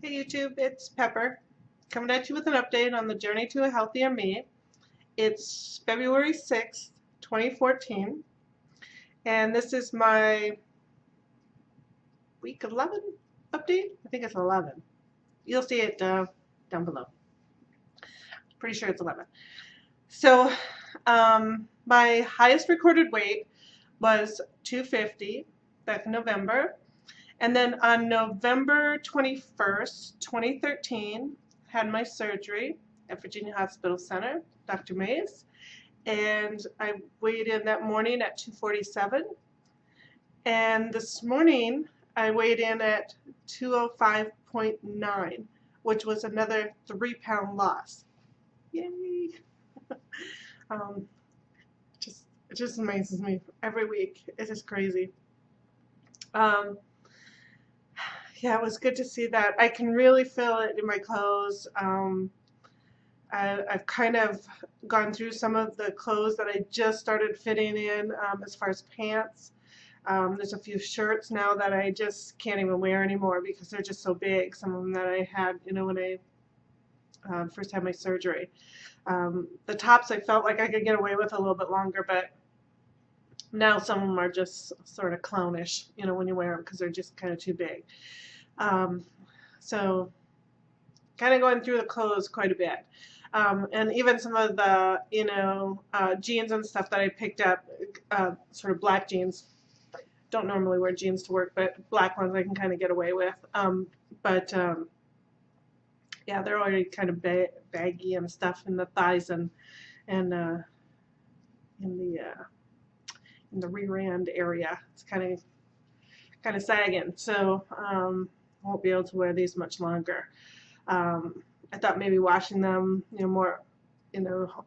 Hey YouTube, it's Pepper, coming at you with an update on the journey to a healthier me. It's February 6th, 2014, and this is my week 11 update. I think it's 11. You'll see it down below. Pretty sure it's 11. So, my highest recorded weight was 250 back in November. And then on November 21st, 2013, had my surgery at Virginia Hospital Center, Dr. Mays, and I weighed in that morning at 247. And this morning, I weighed in at 205.9, which was another 3-pound loss. Yay! um, it just amazes me every week. It's just crazy. Yeah, it was good to see that. I can really feel it in my clothes. I've kind of gone through some of the clothes that I just started fitting in as far as pants. There's a few shirts now that I just can't even wear anymore because they're just so big. Some of them that I had, when I first had my surgery. The tops I felt like I could get away with a little bit longer, but now some of them are just sort of clownish, when you wear them because they're just kind of too big. So kind of going through the clothes quite a bit. And even some of the, jeans and stuff that I picked up, sort of black jeans. Don't normally wear jeans to work, but black ones I can kind of get away with. Yeah, they're already kind of baggy and stuff in the thighs and in the rear end area. It's kind of sagging, so won't be able to wear these much longer. I thought maybe washing them, more,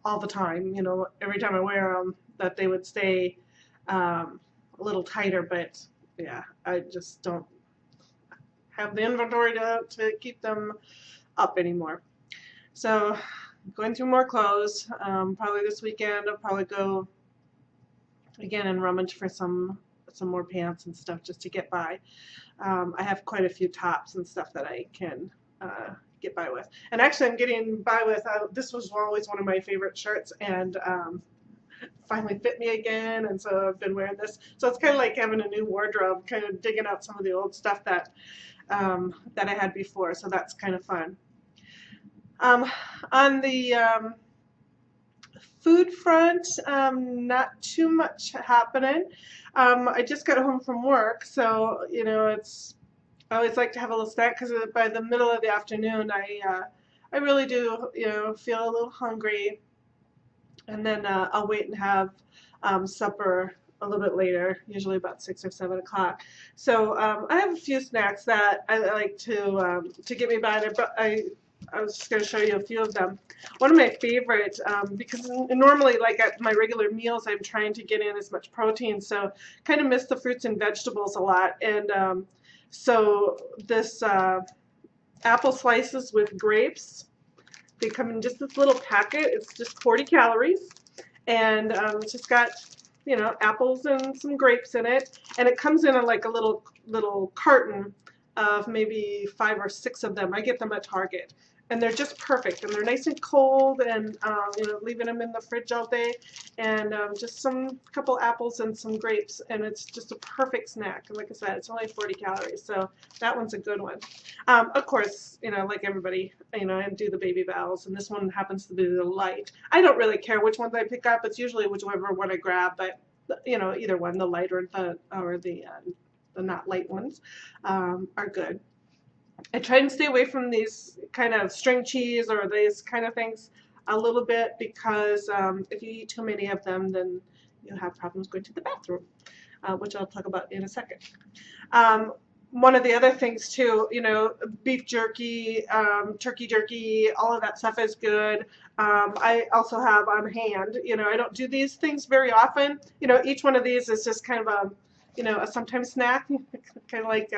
all the time, every time I wear them, that they would stay a little tighter, but yeah, I just don't have the inventory to keep them up anymore. So going through more clothes. Probably this weekend I'll probably go again and rummage for some more pants and stuff just to get by. I have quite a few tops and stuff that I can get by with. And actually I'm getting by with, this was always one of my favorite shirts, and finally fit me again, and so I've been wearing this. So it's kind of like having a new wardrobe, kind of digging out some of the old stuff that I had before, so that's kind of fun. On the food front, not too much happening. I just got home from work, so I always like to have a little snack because by the middle of the afternoon I really do feel a little hungry, and then I'll wait and have supper a little bit later, usually about 6 or 7 o'clock. So I have a few snacks that I like to get me by. I was just going to show you a few of them. One of my favorite, because normally, like at my regular meals, I'm trying to get in as much protein, so kind of miss the fruits and vegetables a lot. And so this apple slices with grapes, they come in just this little packet. It's just 40 calories, and it's just got apples and some grapes in it, and it comes in like a little carton of maybe 5 or 6 of them. I get them at Target, and they're just perfect, and they're nice and cold, and leaving them in the fridge all day, and just couple apples and some grapes, and it's just a perfect snack. And like I said, it's only 40 calories, so that one's a good one. Of course, like everybody, I do the baby bowels, and this one happens to be the light. I don't really care which ones I pick up. It's usually whichever one I grab, but either one, the light or the not light ones, are good. I try and stay away from these kind of string cheese or these kind of things a little bit, because if you eat too many of them, then you'll have problems going to the bathroom, which I'll talk about in a second. One of the other things too, beef jerky, turkey jerky, all of that stuff is good. I also have on hand, I don't do these things very often. Each one of these is just kind of a sometimes snack, kind of like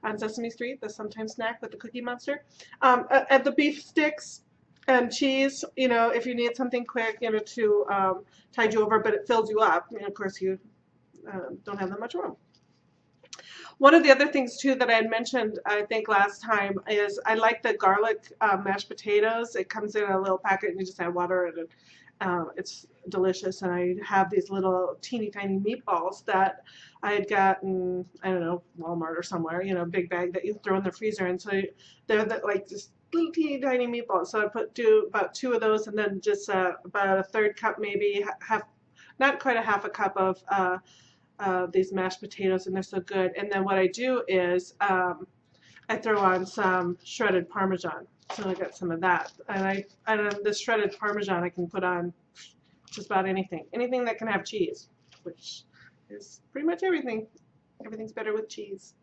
on Sesame Street, the sometimes snack with the Cookie Monster. And the beef sticks and cheese, if you need something quick, to tide you over, but it fills you up. Of course, you don't have that much room. One of the other things too that I had mentioned, I think last time, is I like the garlic mashed potatoes. It comes in a little packet and you just add water and it's delicious. And I have these little teeny tiny meatballs that I had gotten, I don't know, Walmart or somewhere, you know, big bag that you throw in the freezer. And so they're like just little teeny tiny meatballs. So I do about 2 of those and then just about a third cup, maybe half, not quite a half a cup of these mashed potatoes, and they're so good. And then what I do is I throw on some shredded Parmesan. So I got some of that. And this shredded Parmesan I can put on just about anything. Anything that can have cheese, which is pretty much everything. Everything's better with cheese.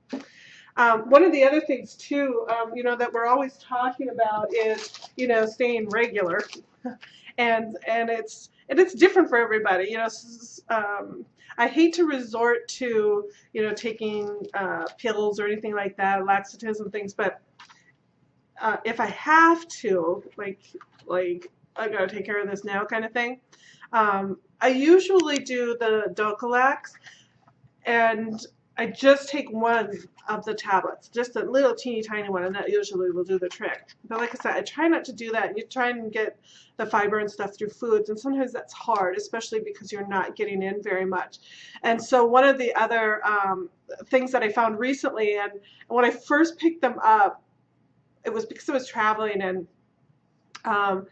One of the other things too, you know, that we're always talking about is, you know, staying regular, and it's different for everybody. You know, I hate to resort to, you know, taking pills or anything like that, laxatives and things, but if I have to, like I gotta take care of this now kind of thing, I usually do the Docalax, and I just take one of the tablets, just a little teeny tiny one, and that usually will do the trick. But like I said, I try not to do that. You try and get the fiber and stuff through foods, and sometimes that's hard, especially because you're not getting in very much. And so one of the other things that I found recently, and when I first picked them up, it was because I was traveling, um,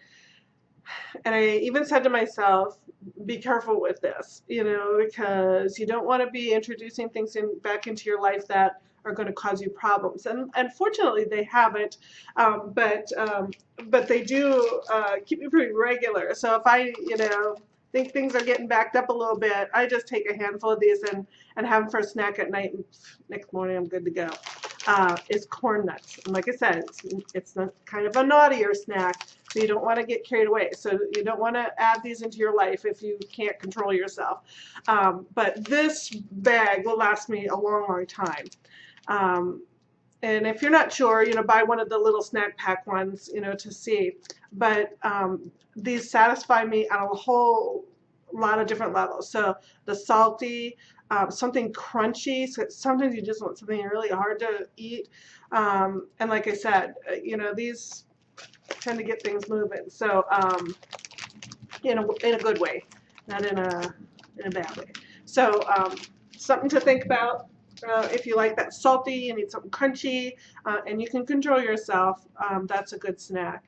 and I even said to myself, be careful with this, you know, because you don't want to be introducing things back into your life that are going to cause you problems. And unfortunately, they haven't, but they do keep me pretty regular. So if I, you know, think things are getting backed up a little bit, I just take a handful of these and have them for a snack at night, and next morning I'm good to go. Is corn nuts. And like I said, it's a kind of a naughtier snack, so you don't want to get carried away. So you don't want to add these into your life if you can't control yourself. But this bag will last me a long, long time. And if you're not sure, you know, buy one of the little snack pack ones, you know, to see. But these satisfy me on a whole lot of different levels. So the salty, something crunchy. So sometimes you just want something really hard to eat. And like I said, you know, these tend to get things moving. So in a good way, not in a bad way. So something to think about. If you like that salty, you need something crunchy, and you can control yourself, that's a good snack.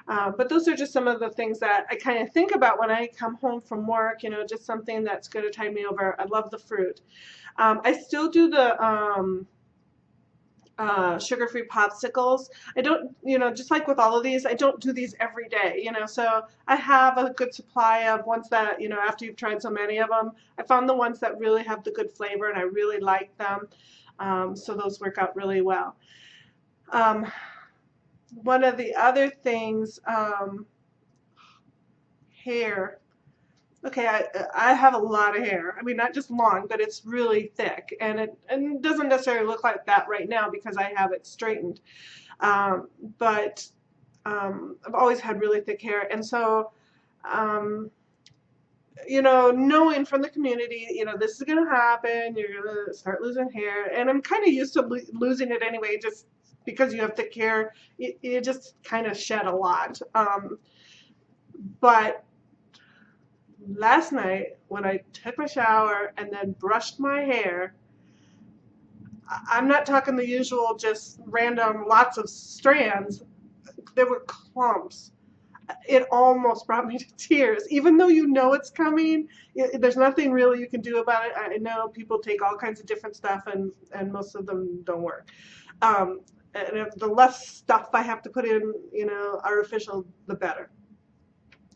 But those are just some of the things that I kind of think about when I come home from work, you know, just something that's going to tide me over. I love the fruit. I still do the sugar-free popsicles. I don't, you know, just like with all of these, I don't do these every day, you know, so I have a good supply of ones that, you know, after you've tried so many of them, I found the ones that really have the good flavor and I really like them. So those work out really well. One of the other things, hair. Okay, I have a lot of hair. I mean, not just long, but it's really thick, and it doesn't necessarily look like that right now because I have it straightened. But I've always had really thick hair, and so you know, knowing from the community, you know, this is going to happen. You're going to start losing hair, and I'm kind of used to losing it anyway, just because you have thick hair. You just kind of shed a lot. But last night, when I took my shower and then brushed my hair, I'm not talking the usual just random lots of strands. There were clumps. It almost brought me to tears. Even though you know it's coming, there's nothing really you can do about it. I know people take all kinds of different stuff, and most of them don't work. And if the less stuff I have to put in, you know, artificial, the better.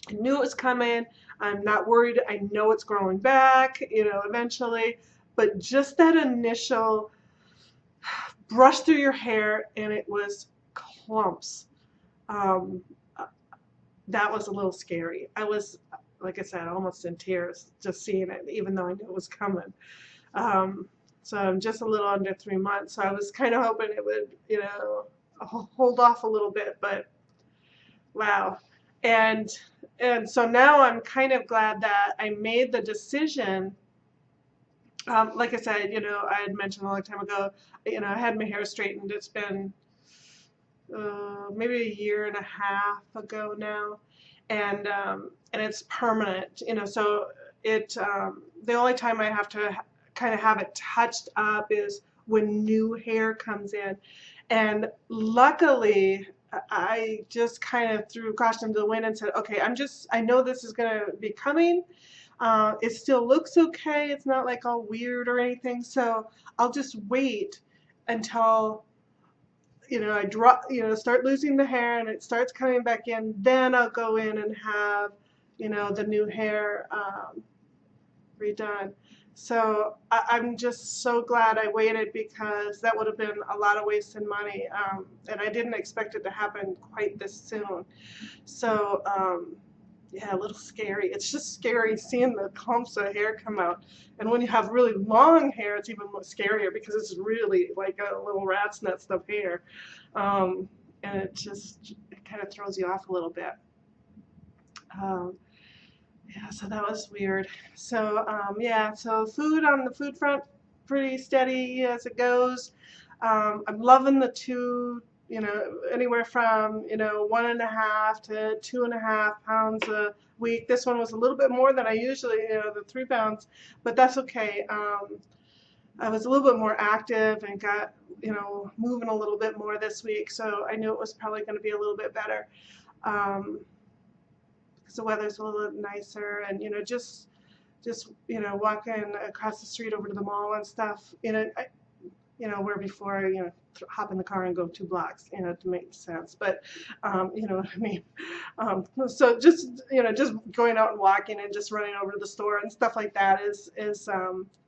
I knew it was coming. I'm not worried. I know it's growing back, you know, eventually. But just that initial brush through your hair, and it was clumps. That was a little scary. I was, like I said, almost in tears just seeing it, even though I knew it was coming. So I'm just a little under 3 months. So I was kind of hoping it would, you know, hold off a little bit, but wow. And so now I'm kind of glad that I made the decision Like I said, I had mentioned a long time ago, I had my hair straightened. It's been maybe a year and a half ago now, and it's permanent. So the only time I have to kind of have it touched up is when new hair comes in, and luckily I just kind of threw caution to the wind and said, okay, I know this is going to be coming. It still looks okay. It's not like all weird or anything. So I'll just wait until, I drop, start losing the hair and it starts coming back in. Then I'll go in and have, the new hair redone. So I'm just so glad I waited, because that would have been a lot of wasted money. And I didn't expect it to happen quite this soon. So, yeah, a little scary. It's just scary seeing the clumps of hair come out. And when you have really long hair, it's even more scarier, because it's really like a little rat's nest of hair. And it kind of throws you off a little bit. Um, yeah, so that was weird. So, yeah, so food on the food front, pretty steady as it goes. I'm loving the two, anywhere from, 1.5 to 2.5 pounds a week. This one was a little bit more than I usually, the 3 pounds, but that's okay. I was a little bit more active and got, moving a little bit more this week, so I knew it was probably going to be a little bit better. Because the weather's a little nicer, and, just walking across the street over to the mall and stuff, where before, hop in the car and go 2 blocks, to make sense. But, you know what I mean? So just going out and walking and just running over to the store and stuff like that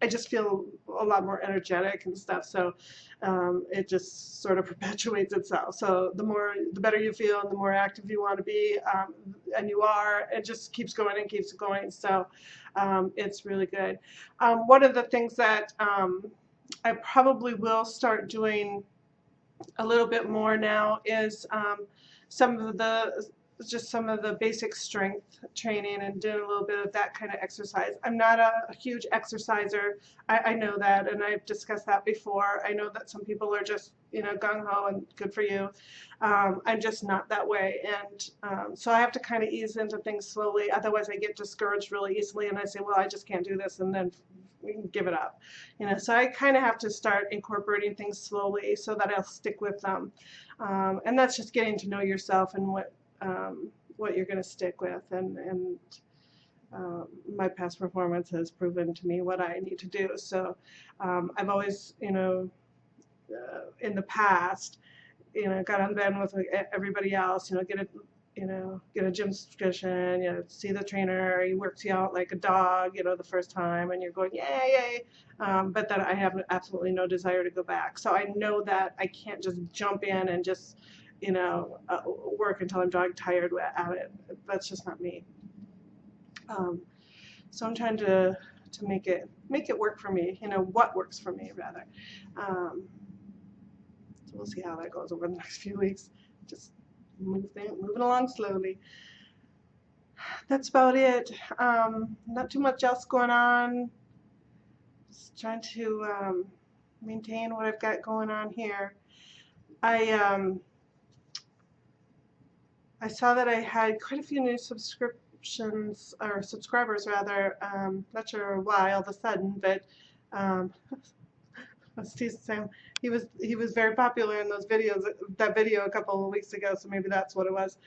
I just feel a lot more energetic and stuff. So, it just sort of perpetuates itself. So the better you feel and the more active you want to be, and you are, it just keeps going and keeps going. So, it's really good. One of the things that, I probably will start doing a little bit more now is some of the basic strength training, and doing a little bit of that kind of exercise. I'm not a huge exerciser. I know that, and I've discussed that before. I know that some people are just, gung-ho and good for you. I'm just not that way, and so I have to kind of ease into things slowly. Otherwise, I get discouraged really easily, and I say, well, I just can't do this, and then we can give it up. So I kind of have to start incorporating things slowly so that I'll stick with them. And that's just getting to know yourself and what you're going to stick with. And my past performance has proven to me what I need to do. So I've always, in the past, got on bed with everybody else, get a gym subscription, see the trainer, he works you out like a dog, the first time, and you're going, yay, yay. But then I have absolutely no desire to go back. So I know that I can't just jump in and just, work until I'm dog tired at it. That's just not me. So I'm trying to make it work for me, what works for me, rather. So we'll see how that goes over the next few weeks. Just moving along slowly. That's about it. Not too much else going on. Just trying to maintain what I've got going on here. I saw that I had quite a few new subscriptions, or subscribers rather. Not sure why all of a sudden, but Sam, he was very popular in those videos. That video a couple of weeks ago, so maybe that's what it was.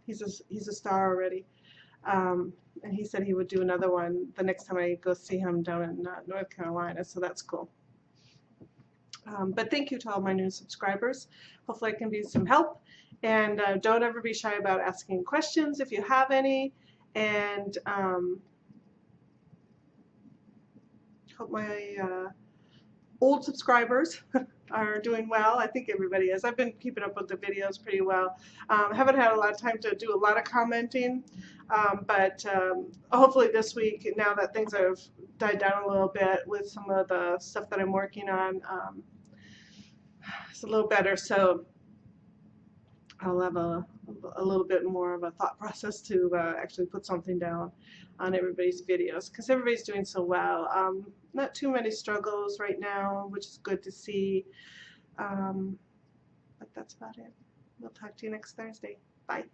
He's a star already, and he said he would do another one the next time I go see him down in North Carolina. So that's cool. But thank you to all my new subscribers. Hopefully I can be some help. And don't ever be shy about asking questions if you have any. And hope my old subscribers are doing well. I think everybody is. I've been keeping up with the videos pretty well. Haven't had a lot of time to do a lot of commenting, but hopefully this week, now that things have died down a little bit with some of the stuff that I'm working on, it's a little better. So I'll have a little bit more of a thought process to actually put something down on everybody's videos because everybody's doing so well. Not too many struggles right now, which is good to see. But that's about it. We'll talk to you next Thursday. Bye.